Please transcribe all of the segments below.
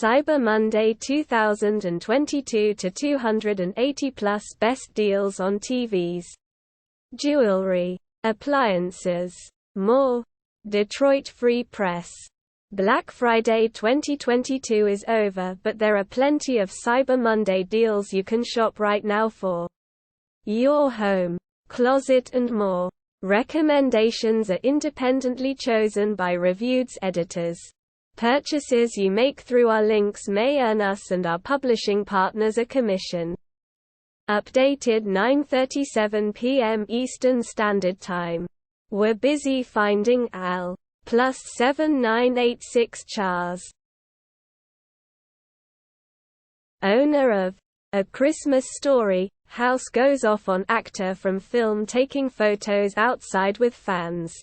Cyber Monday 2022 to 280 plus best deals on TVs, jewelry, appliances, more. Detroit Free Press. Black Friday 2022 is over, but there are plenty of Cyber Monday deals you can shop right now for your home, closet and more. Recommendations are independently chosen by reviewed editors. Purchases you make through our links may earn us and our publishing partners a commission. Updated 9:37 p.m. Eastern Standard Time. We're busy finding Al. +7986 Chars. Owner of A Christmas Story, house goes off on actor from film taking photos outside with fans.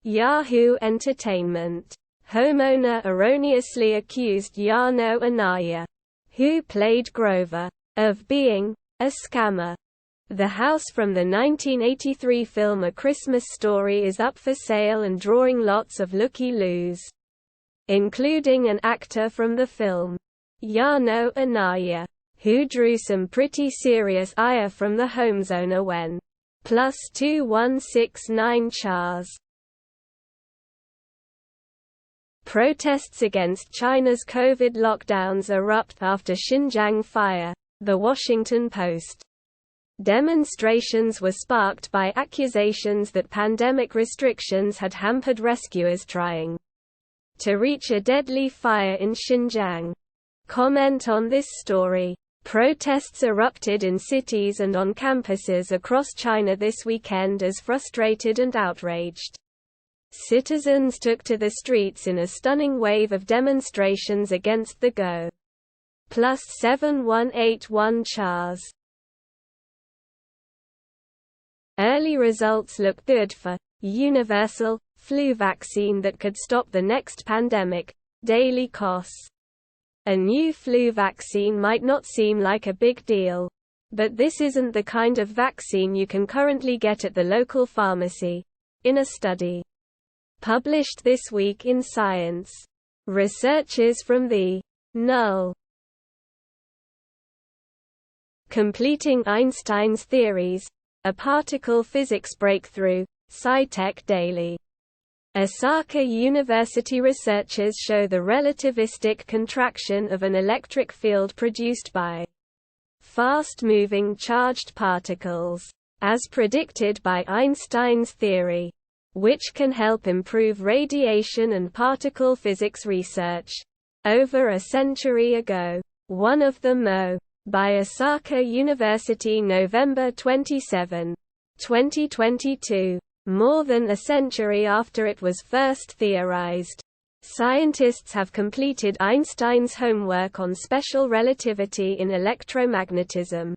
Yahoo Entertainment. Homeowner erroneously accused Yano Anaya, who played Grover, of being a scammer. The house from the 1983 film A Christmas Story is up for sale and drawing lots of looky-loos, including an actor from the film, Yano Anaya, who drew some pretty serious ire from the home's owner when +2169 Chars. Protests against China's COVID lockdowns erupt after Xinjiang fire, The Washington Post. Demonstrations were sparked by accusations that pandemic restrictions had hampered rescuers trying to reach a deadly fire in Xinjiang. Comment on this story. Protests erupted in cities and on campuses across China this weekend as frustrated and outraged citizens took to the streets in a stunning wave of demonstrations against the Go. +7181 Chars. Early results look good for universal flu vaccine that could stop the next pandemic. Daily costs. A new flu vaccine might not seem like a big deal, but this isn't the kind of vaccine you can currently get at the local pharmacy. In a study published this week in Science, researchers from the null completing Einstein's theories, a particle physics breakthrough. SciTechDaily. Osaka University researchers show the relativistic contraction of an electric field produced by fast-moving charged particles, as predicted by Einstein's theory, which can help improve radiation and particle physics research. Over a century ago, one of the Mo. By Osaka University, November 27, 2022. More than a century after it was first theorized, scientists have completed Einstein's homework on special relativity in electromagnetism.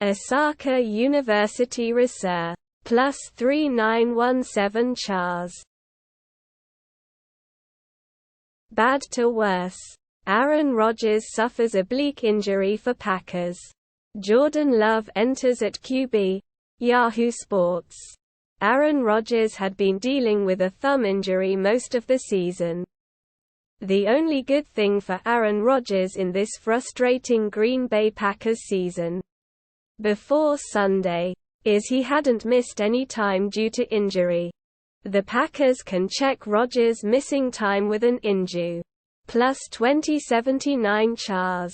Osaka University Research. +3917 Chars. Bad to worse. Aaron Rodgers suffers oblique injury for Packers. Jordan Love enters at QB. Yahoo Sports. Aaron Rodgers had been dealing with a thumb injury most of the season. The only good thing for Aaron Rodgers in this frustrating Green Bay Packers season before Sunday is he hadn't missed any time due to injury. The Packers can check Rodgers' missing time with an inju. +2079 Chars.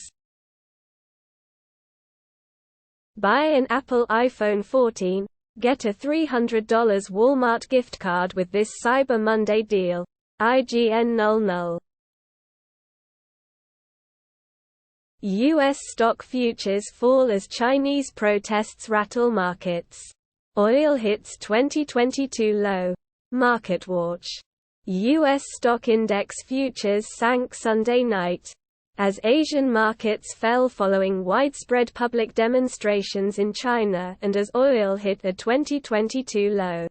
Buy an Apple iPhone 14, get a $300 Walmart gift card with this Cyber Monday deal. IGN 00. U.S. stock futures fall as Chinese protests rattle markets. Oil hits 2022 low. MarketWatch. U.S. stock index futures sank Sunday night, as Asian markets fell following widespread public demonstrations in China and as oil hit a 2022 low.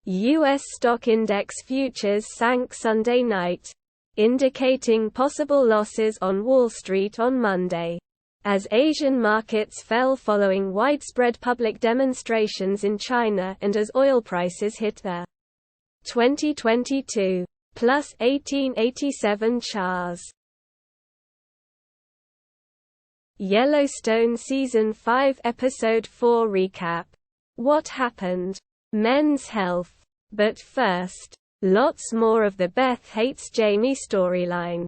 U.S. stock index futures sank Sunday night, indicating possible losses on Wall Street on Monday, as Asian markets fell following widespread public demonstrations in China and as oil prices hit a 2022 +1887 Chars. Yellowstone Season 5 Episode 4 Recap. What happened? Men's health. But first, lots more of the Beth hates Jamie storyline.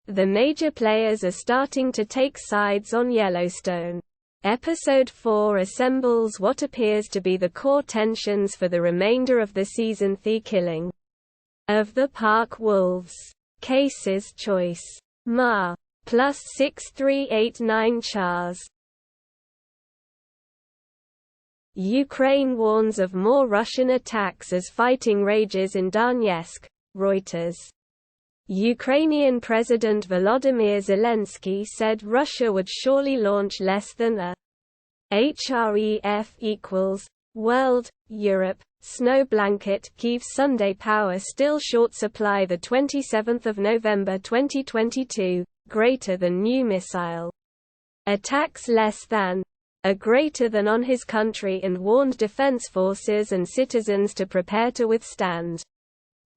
The major players are starting to take sides on Yellowstone. Episode 4 assembles what appears to be the core tensions for the remainder of the season. The killing of the park wolves. Cases choice. Ma. +6389 Chars. Ukraine warns of more Russian attacks as fighting rages in Donetsk. Reuters. Ukrainian President Volodymyr Zelensky said Russia would surely launch less than a HREF World, Europe, snow blanket. Kyiv Sunday power still short supply. The 27th of November 2022, greater than new missile attacks less than a greater than on his country and warned defense forces and citizens to prepare to withstand.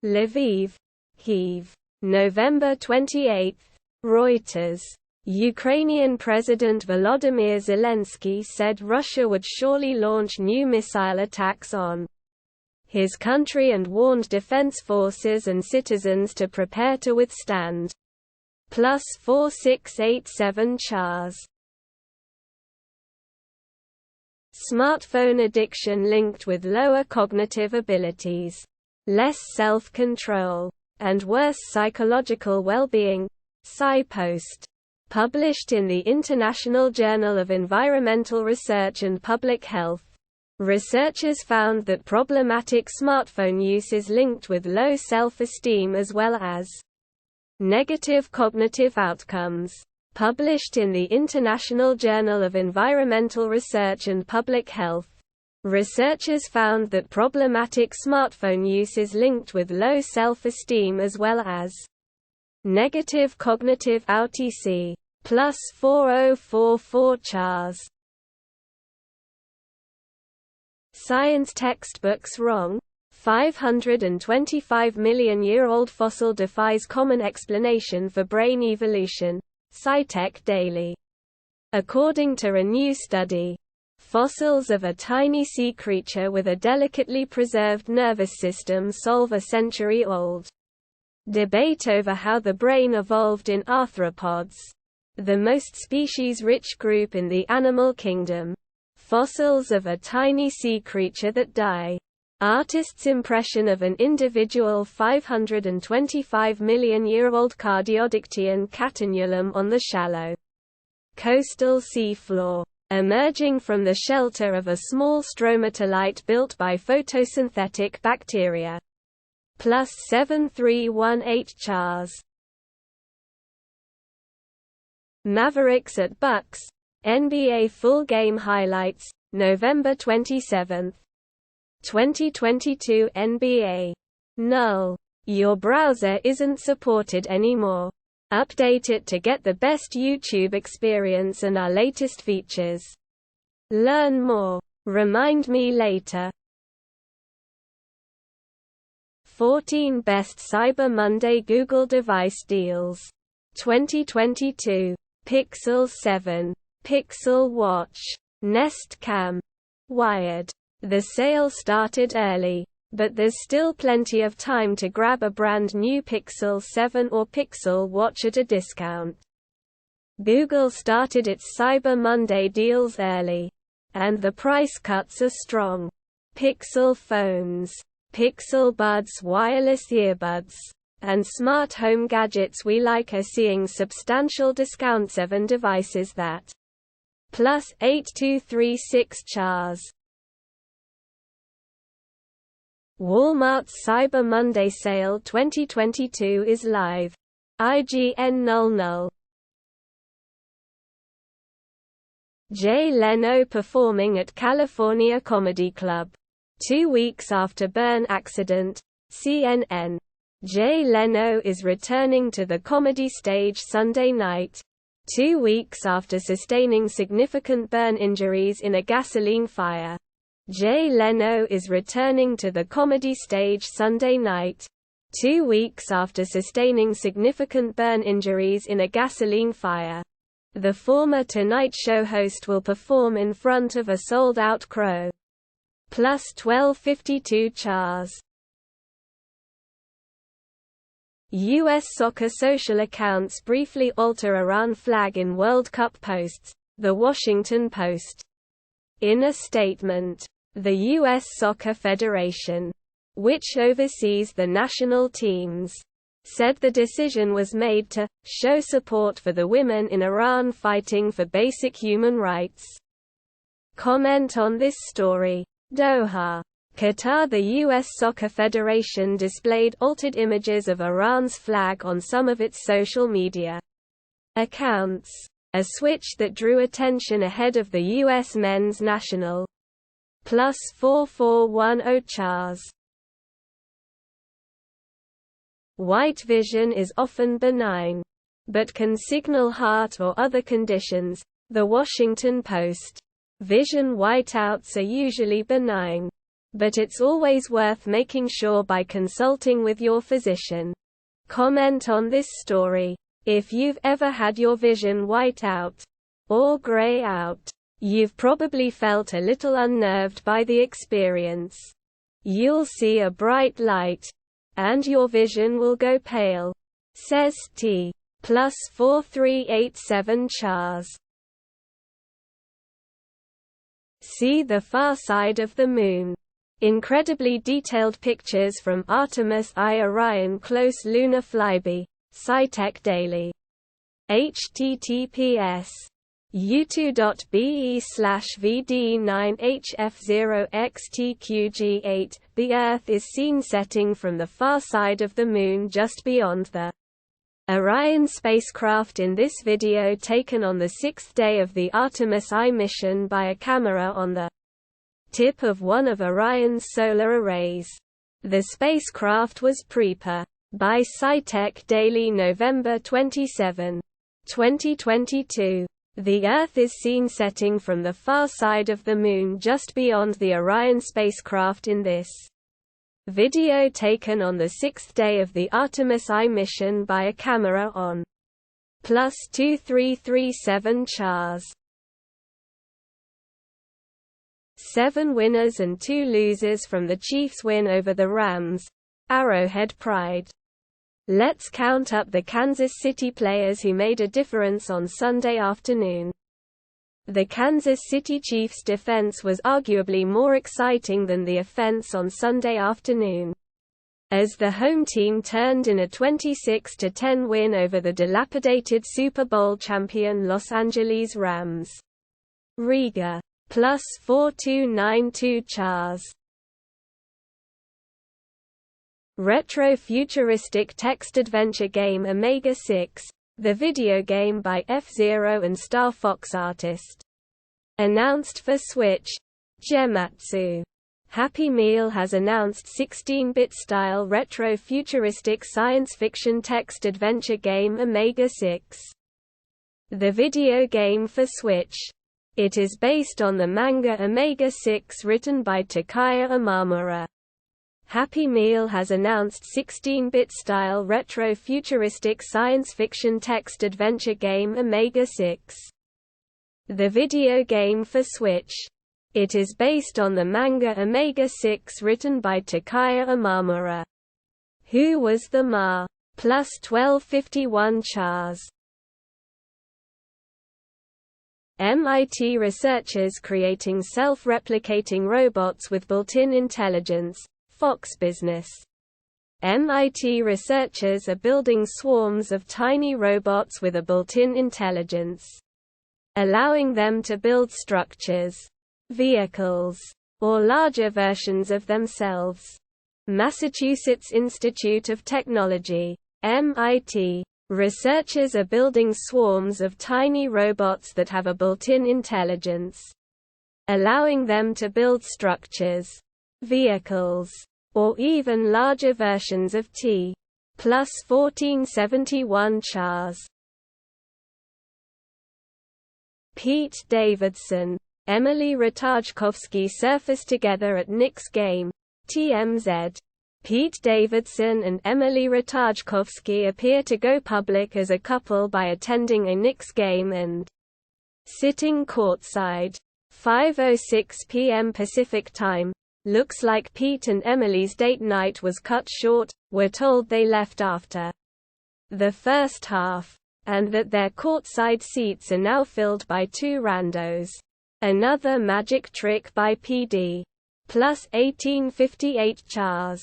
Lviv, Kyiv. November 28. Reuters. Ukrainian President Volodymyr Zelensky said Russia would surely launch new missile attacks on his country and warned defense forces and citizens to prepare to withstand. +4687 Chars. Smartphone addiction linked with lower cognitive abilities, less self-control, and worse psychological well-being. PsyPost. Published in the International Journal of Environmental Research and Public Health. Researchers found that problematic smartphone use is linked with low self-esteem as well as negative cognitive outcomes. Published in the International Journal of Environmental Research and Public Health. Researchers found that problematic smartphone use is linked with low self-esteem as well as negative cognitive outcome. +4044 Chars. Science textbooks wrong. 525-million-year-old fossil defies common explanation for brain evolution. SciTechDaily. According to a new study, fossils of a tiny sea creature with a delicately preserved nervous system solve a century-old debate over how the brain evolved in arthropods, the most species-rich group in the animal kingdom. Fossils of a tiny sea creature that die. Artist's impression of an individual 525-million-year-old Cardiodictyon catenulum on the shallow coastal sea floor, emerging from the shelter of a small stromatolite built by photosynthetic bacteria. +7318 Chars. Mavericks at Bucks. NBA full game highlights. November 27. 2022 NBA. Null. Your browser isn't supported anymore. Update it to get the best YouTube experience and our latest features. Learn more. Remind me later. 14 Best Cyber Monday Google Device Deals. 2022. Pixel 7. Pixel Watch. Nest Cam. Wired. The sale started early, but there's still plenty of time to grab a brand new Pixel 7 or Pixel Watch at a discount. Google started its Cyber Monday deals early, and the price cuts are strong. Pixel phones, Pixel Buds wireless earbuds, and smart home gadgets we like are seeing substantial discounts. 7 devices that +8236 Chars. Walmart's Cyber Monday Sale 2022 is live. IGN null. Jay Leno performing at California Comedy Club. 2 weeks after burn accident. CNN. Jay Leno is returning to the comedy stage Sunday night, 2 weeks after sustaining significant burn injuries in a gasoline fire. Jay Leno is returning to the comedy stage Sunday night, 2 weeks after sustaining significant burn injuries in a gasoline fire. The former Tonight Show host will perform in front of a sold-out crowd. Plus 1252 Chars. U.S. soccer social accounts briefly alter Iran flag in World Cup posts, The Washington Post. In a statement, the U.S. Soccer Federation, which oversees the national teams, said the decision was made to show support for the women in Iran fighting for basic human rights. Comment on this story. Doha, Qatar. The U.S. Soccer Federation displayed altered images of Iran's flag on some of its social media accounts, a switch that drew attention ahead of the U.S. men's national. Plus 4410 Chars. White vision is often benign, but can signal heart or other conditions. The Washington Post. Vision whiteouts are usually benign, but it's always worth making sure by consulting with your physician. Comment on this story. If you've ever had your vision white out or gray out, you've probably felt a little unnerved by the experience. You'll see a bright light, and your vision will go pale, says T. Plus 4387 Chars. See the far side of the Moon. Incredibly detailed pictures from Artemis I Orion Close Lunar Flyby. SciTechDaily. https u2.be/vd9hf0xtqg8. The Earth is seen setting from the far side of the Moon just beyond the Orion spacecraft in this video taken on the sixth day of the Artemis I mission by a camera on the tip of one of Orion's solar arrays. The spacecraft was prepared by SciTechDaily November 27, 2022. The Earth is seen setting from the far side of the Moon just beyond the Orion spacecraft in this video taken on the sixth day of the Artemis I mission by a camera on plus 2337 Chars. 7 winners and 2 losers from the Chiefs' win over the Rams. Arrowhead Pride. Let's count up the Kansas City players who made a difference on Sunday afternoon. The Kansas City Chiefs' defense was arguably more exciting than the offense on Sunday afternoon, as the home team turned in a 26-10 win over the dilapidated Super Bowl champion Los Angeles Rams. Riga. Plus 4292 Chars. Retro-futuristic text adventure game Omega 6, the video game by F-Zero and Star Fox artist. Announced for Switch. Gematsu. Happy Meal has announced 16-bit style retro-futuristic science fiction text adventure game Omega 6. The video game for Switch. It is based on the manga Omega 6 written by Takaya Imamura. Happy Meal has announced 16-bit style retro-futuristic science fiction text adventure game Omega 6. The video game for Switch. It is based on the manga Omega 6 written by Takaya Imamura. Who was the Ma? Plus 1251 Chars. MIT researchers creating self-replicating robots with built-in intelligence. Fox Business. MIT researchers are building swarms of tiny robots with a built-in intelligence, allowing them to build structures, vehicles, or larger versions of themselves. Massachusetts Institute of Technology. MIT. Researchers are building swarms of tiny robots that have a built-in intelligence, allowing them to build structures, vehicles, or even larger versions of T. Plus 1471 Chars. Pete Davidson. Emily Ratajkowski Surface Together at Knicks Game. TMZ. Pete Davidson and Emily Ratajkowski appear to go public as a couple by attending a Knicks game and sitting courtside. 5:06 p.m. Pacific Time. Looks like Pete and Emily's date night was cut short. We're told they left after the first half, and that their courtside seats are now filled by two randos. Another magic trick by PD. Plus 1858 chars.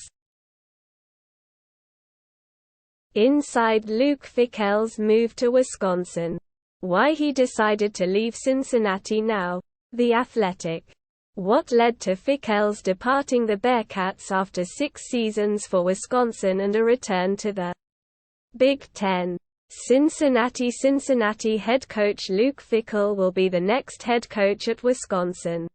Inside Luke Fickell's move to Wisconsin. Why he decided to leave Cincinnati now. The Athletic. What led to Fickell's departing the Bearcats after 6 seasons for Wisconsin and a return to the Big Ten. Cincinnati head coach Luke Fickell will be the next head coach at Wisconsin.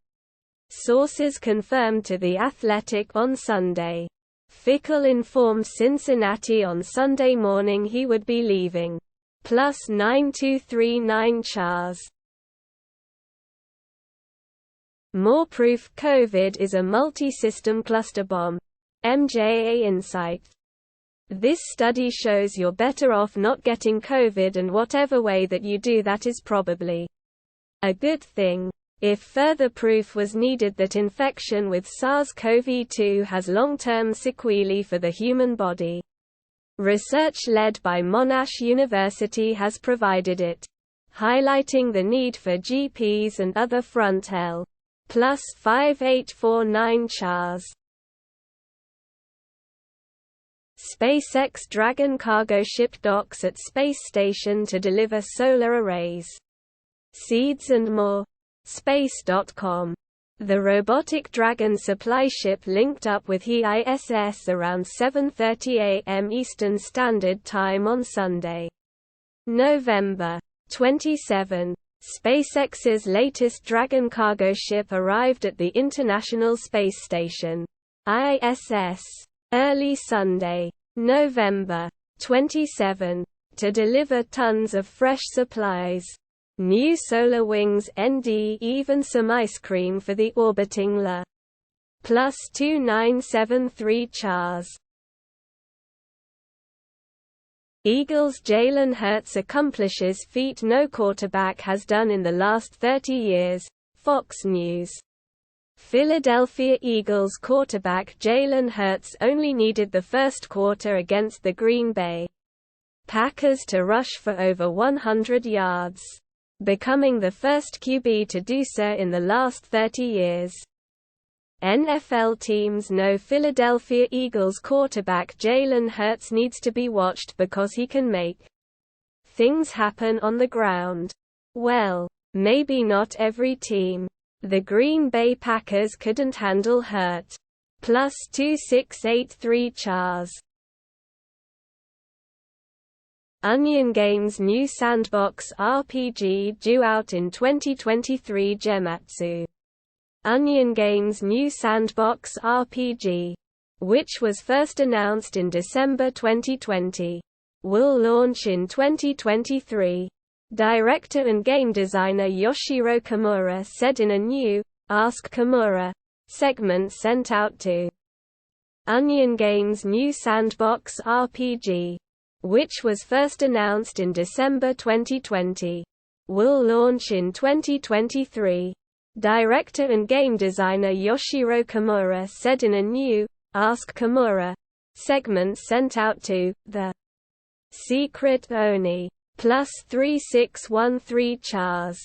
Sources confirmed to The Athletic on Sunday. Fickell informed Cincinnati on Sunday morning he would be leaving. Plus 9239 chars. More proof COVID is a multi-system cluster bomb. MJA Insight. This study shows you're better off not getting COVID, and whatever way that you do that is probably a good thing. If further proof was needed that infection with SARS-CoV-2 has long-term sequelae for the human body, research led by Monash University has provided it, highlighting the need for GPs and other front L. Plus 5849 chars. SpaceX Dragon cargo ship docks at space station to deliver solar arrays, seeds and more. Space.com. The robotic Dragon supply ship linked up with ISS around 7:30 a.m. Eastern Standard Time on Sunday, November 27. SpaceX's latest Dragon cargo ship arrived at the International Space Station, ISS, early Sunday, November 27, to deliver tons of fresh supplies. New solar wings A.N.D. even some ice cream for the orbiting La. Plus 2973 chars. Eagles' Jalen Hurts accomplishes feat no quarterback has done in the last 30 years, Fox News. Philadelphia Eagles quarterback Jalen Hurts only needed the first quarter against the Green Bay Packers to rush for over 100 yards, becoming the first QB to do so in the last 30 years. NFL teams know Philadelphia Eagles quarterback Jalen Hurts needs to be watched because he can make things happen on the ground. Well, maybe not every team. The Green Bay Packers couldn't handle Hurt. Plus 2683 chars. Onion Games' new Sandbox RPG due out in 2023. Gematsu. Onion Games' new Sandbox RPG, which was first announced in December 2020, will launch in 2023. Director and game designer Yoshiro Kimura said in a new Ask Kimura segment sent out to Onion Games' new Sandbox RPG, which was first announced in December 2020, will launch in 2023. Director and game designer Yoshiro Kimura said in a new Ask Kimura segment sent out to the Secret Oni. Plus 3613 chars.